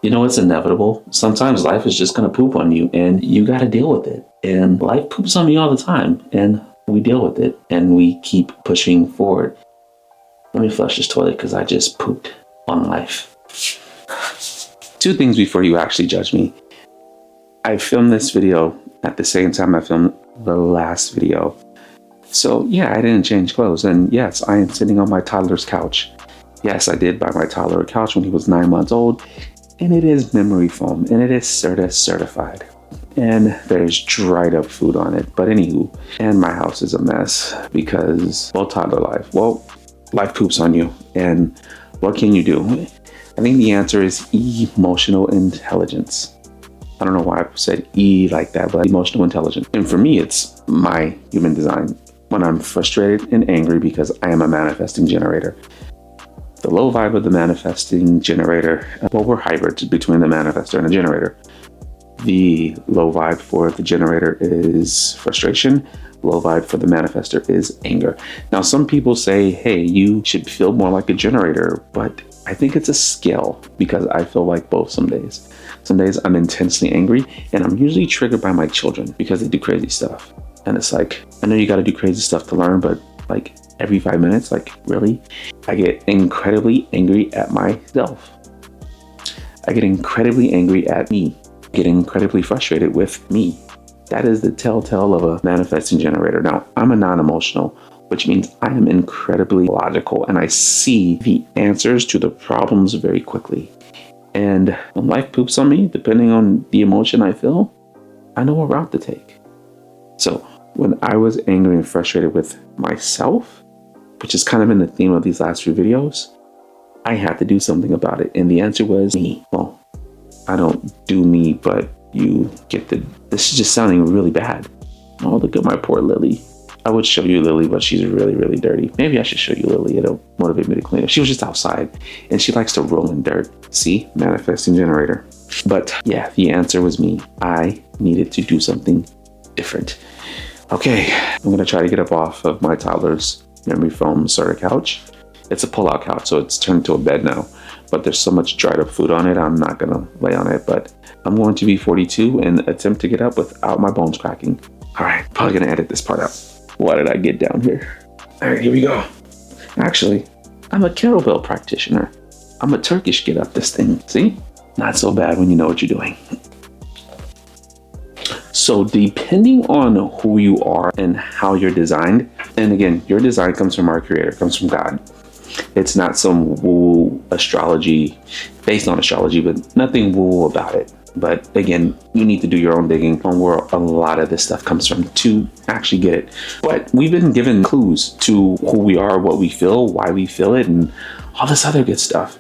You know, it's inevitable. Sometimes life is just going to poop on you and you got to deal with it. And life poops on me all the time and we deal with it and we keep pushing forward. Let me flush this toilet because I just pooped on life. 2 things before you actually judge me. I filmed this video at the same time I filmed the last video. So yeah, I didn't change clothes. And yes, I am sitting on my toddler's couch. Yes, I did buy my toddler a couch when he was 9 months old. And it is memory foam and it is Serta certified. And there's dried up food on it. But anywho, and my house is a mess because, well, toddler life. Well, life poops on you. And what can you do? I think the answer is emotional intelligence. I don't know why I said E like that, but emotional intelligence. And for me, it's my human design. When I'm frustrated and angry because I am a manifesting generator. The low vibe of the manifesting generator, well, we're hybrids between the manifestor and the generator. The low vibe for the generator is frustration. Low vibe for the manifestor is anger. Now, some people say, hey, you should feel more like a generator, but I think it's a scale because I feel like both some days. Some days I'm intensely angry and I'm usually triggered by my children because they do crazy stuff. And it's like, I know you got to do crazy stuff to learn, but like every 5 minutes, like really? I get incredibly angry at myself. I get incredibly angry at me. I get incredibly frustrated with me. That is the telltale of a manifesting generator. Now, I'm a non-emotional, which means I am incredibly logical and I see the answers to the problems very quickly. And when life poops on me, depending on the emotion I feel, I know what route to take. So when I was angry and frustrated with myself, which has kind of been the theme of these last few videos, I had to do something about it. And the answer was me. Well, I don't do me, but you get this is just sounding really bad. Oh, look at my poor Lily. I would show you Lily, but she's really, really dirty. Maybe I should show you Lily. It'll motivate me to clean her. She was just outside and she likes to roll in dirt. See, manifesting generator. But yeah, the answer was me. I needed to do something different. Okay, I'm going to try to get up off of my toddler's memory foam Serta couch. It's a pull-out couch, so it's turned to a bed now. But there's so much dried up food on it, I'm not going to lay on it. But I'm going to be 42 and attempt to get up without my bones cracking. All right, probably going to edit this part out. Why did I get down here? All right, here we go. Actually, I'm a kettlebell practitioner. I'm a Turkish get up this thing. See? Not so bad when you know what you're doing. So depending on who you are and how you're designed, and again, your design comes from our creator, comes from God. It's not some woo astrology, based on astrology, but nothing woo about it. But again, you need to do your own digging on where a lot of this stuff comes from to actually get it. But we've been given clues to who we are, what we feel, why we feel it, and all this other good stuff.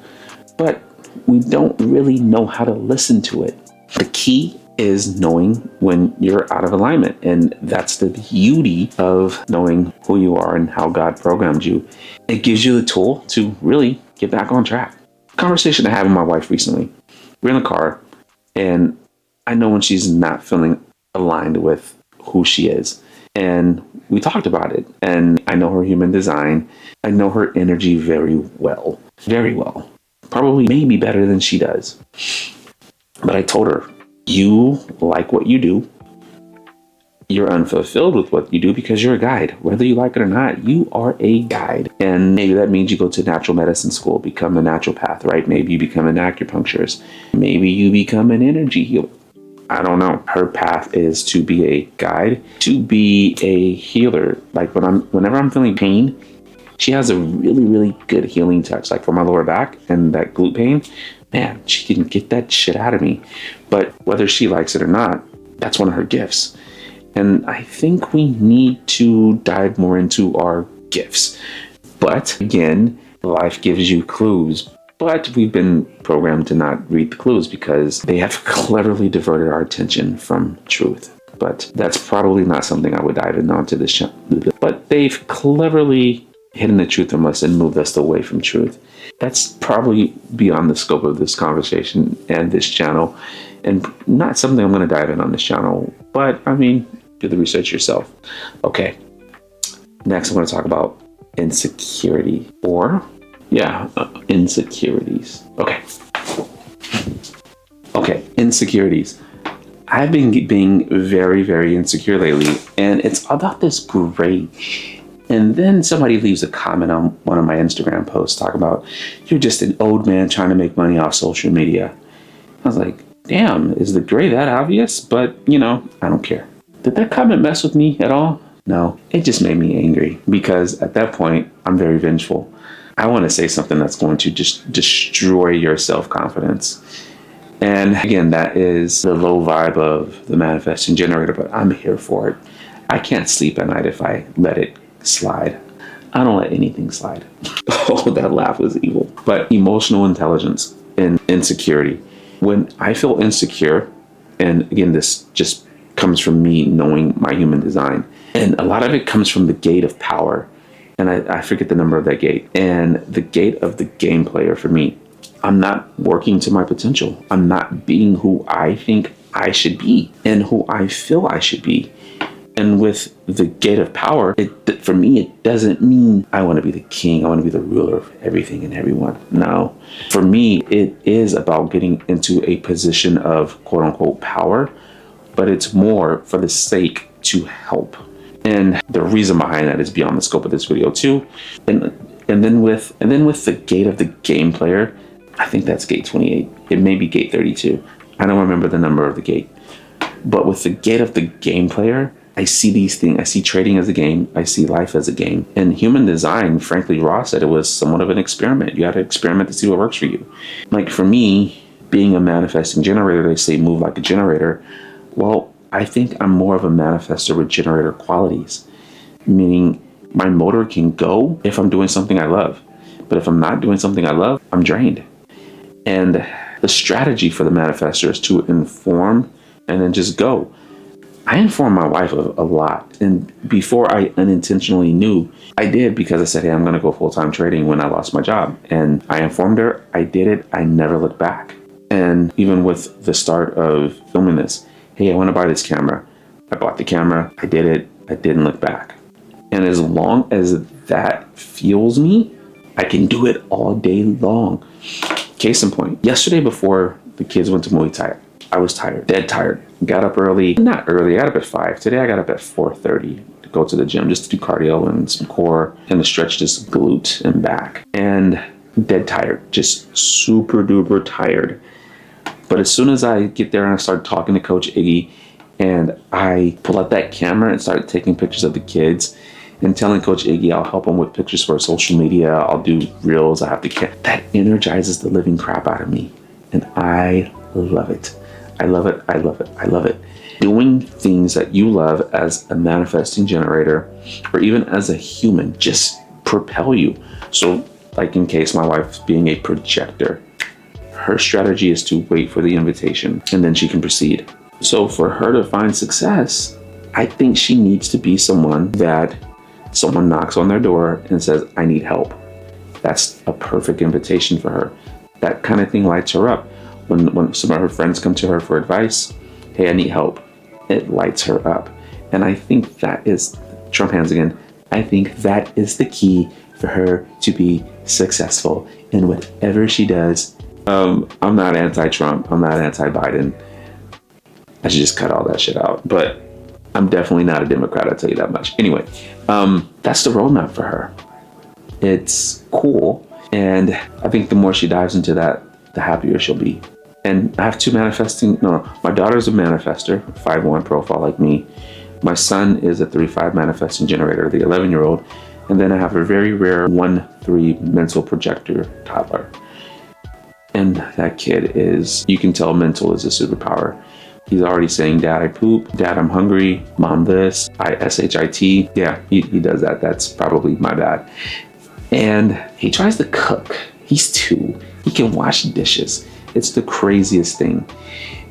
But we don't really know how to listen to it. The key is knowing when you're out of alignment. And that's the beauty of knowing who you are and how God programmed you. It gives you the tool to really get back on track. Conversation I had with my wife recently. We're in the car and I know when she's not feeling aligned with who she is. And we talked about it. And I know her human design. I know her energy very well. Very well. Probably maybe better than she does. But I told her, you like what you do. You're unfulfilled with what you do because you're a guide. Whether you like it or not, you are a guide. And maybe that means you go to natural medicine school, become a naturopath, right? Maybe you become an acupuncturist. Maybe you become an energy healer. I don't know. Her path is to be a guide, to be a healer. Like whenever I'm feeling pain, she has a really, really good healing touch. Like for my lower back and that glute pain, man, she can get that shit out of me. But whether she likes it or not, that's one of her gifts. And I think we need to dive more into our gifts. But again, life gives you clues. But we've been programmed to not read the clues because they have cleverly diverted our attention from truth. But that's probably not something I would dive in onto this channel. But they've cleverly hidden the truth from us and moved us away from truth. That's probably beyond the scope of this conversation and this channel, and not something I'm going to dive in on this channel. But I mean, do the research yourself. Okay. Next, I'm going to talk about insecurity insecurities. Okay. Okay, insecurities. I've been being very, very insecure lately, and it's about this grade. And then somebody leaves a comment on one of my Instagram posts talking about, you're just an old man trying to make money off social media. I was like, damn, is the grade that obvious? But, I don't care. Did that comment mess with me at all? No, it just made me angry because at that point, I'm very vengeful. I want to say something that's going to just destroy your self-confidence. And again, that is the low vibe of the manifesting generator, but I'm here for it. I can't sleep at night if I let it slide. I don't let anything slide. Oh, that laugh was evil. But emotional intelligence and insecurity. When I feel insecure, and again, this just comes from me knowing my human design, and a lot of it comes from the gate of power. And I forget the number of that gate. And the gate of the game player for me, I'm not working to my potential. I'm not being who I think I should be and who I feel I should be. And with the gate of power, for me, it doesn't mean I want to be the king. I want to be the ruler of everything and everyone. No. For me, it is about getting into a position of quote unquote power, but it's more for the sake to help. And the reason behind that is beyond the scope of this video too. And then with the gate of the game player, I think that's gate 28. It may be gate 32. I don't remember the number of the gate. But with the gate of the game player, I see these things. I see trading as a game. I see life as a game. And human design, frankly, Ross said it was somewhat of an experiment. You got to experiment to see what works for you. Like for me, being a manifesting generator, they say move like a generator. Well, I think I'm more of a manifestor with generator qualities, meaning my motor can go if I'm doing something I love. But if I'm not doing something I love, I'm drained. And the strategy for the manifestor is to inform and then just go. I informed my wife a lot. And before I unintentionally knew, I did because I said, hey, I'm going to go full-time trading when I lost my job. And I informed her. I did it. I never looked back. And even with the start of filming this, hey, I want to buy this camera. I bought the camera. I did it. I didn't look back. And as long as that fuels me, I can do it all day long. Case in point, yesterday before the kids went to Muay Thai, I was tired, dead tired. Got up early, not early, I got up at 5. Today I got up at 4:30 to go to the gym just to do cardio and some core and to stretch this glute and back. And dead tired, just super duper tired. But as soon as I get there and I start talking to Coach Iggy and I pull out that camera and start taking pictures of the kids and telling Coach Iggy I'll help him with pictures for social media, I'll do reels, I have to that energizes the living crap out of me. And I love it. I love it. I love it. I love it. Doing things that you love as a manifesting generator or even as a human just propel you. So like in case my wife's being a projector, her strategy is to wait for the invitation and then she can proceed. So for her to find success, I think she needs to be someone that someone knocks on their door and says, I need help. That's a perfect invitation for her. That kind of thing lights her up. When some of her friends come to her for advice, hey, I need help, it lights her up. And I think that is, Trump hands again, I think that is the key for her to be successful in whatever she does. I'm not anti-Trump, I'm not anti-Biden. I should just cut all that shit out. But I'm definitely not a Democrat, I'll tell you that much. Anyway, that's the roadmap for her. It's cool. And I think the more she dives into that, the happier she'll be. And I have two my daughter's a manifestor, 5-1 profile like me. My son is a 3-5 manifesting generator, the 11-year-old. And then I have a very rare 1-3 mental projector toddler. And that kid is, you can tell mental is a superpower. He's already saying, Dad, I poop. Dad, I'm hungry. Mom, this. I-S-H-I-T. Yeah, he does that. That's probably my bad. And he tries to cook. He's 2. He can wash dishes. It's the craziest thing.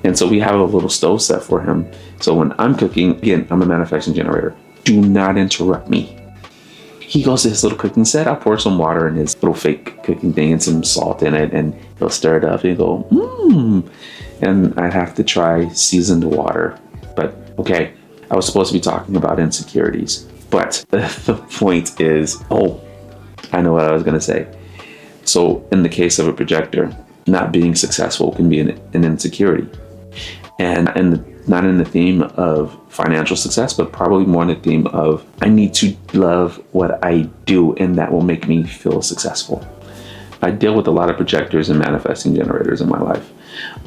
And so we have a little stove set for him. So when I'm cooking, again, I'm a manifesting generator. Do not interrupt me. He goes to his little cooking set. I'll pour some water in his little fake cooking thing and some salt in it. And he'll stir it up and he'll go, And I'd have to try seasoned water. But okay, I was supposed to be talking about insecurities. But the point is, I know what I was going to say. So in the case of a projector, not being successful can be an insecurity. And not in the theme of financial success, but probably more in the theme of I need to love what I do, and that will make me feel successful. I deal with a lot of projectors and manifesting generators in my life.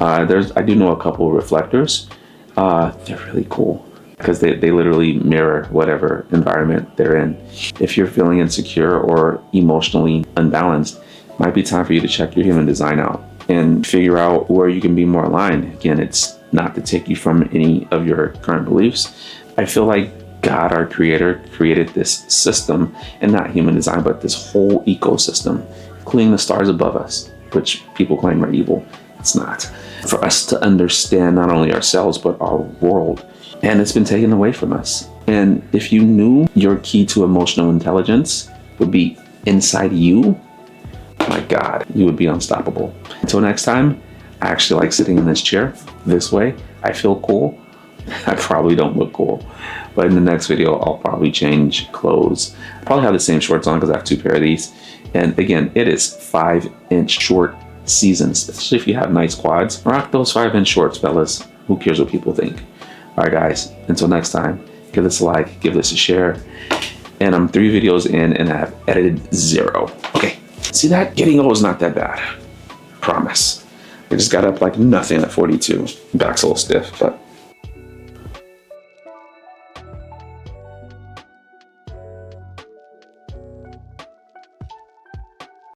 I do know a couple of reflectors. They're really cool because they literally mirror whatever environment they're in. If you're feeling insecure or emotionally unbalanced, it might be time for you to check your human design out and figure out where you can be more aligned. Again, it's not to take you from any of your current beliefs. I feel like God, our creator, created this system, and not human design, but this whole ecosystem, including the stars above us, which people claim are evil. It's not. For us to understand not only ourselves, but our world. And it's been taken away from us. And if you knew your key to emotional intelligence would be inside you, my God, you would be unstoppable. Until next time, I actually like sitting in this chair this way. I feel cool. I probably don't look cool. But in the next video, I'll probably change clothes. I'll probably have the same shorts on because I have 2 pairs of these. And again, it is 5-inch short season, especially if you have nice quads. Rock those 5-inch shorts, fellas. Who cares what people think? All right, guys, until next time, give this a like, give this a share. And I'm 3 videos in and I have edited 0. Okay, see that? Getting old is not that bad. Promise. I just got up like nothing at 42. Back's a little stiff, but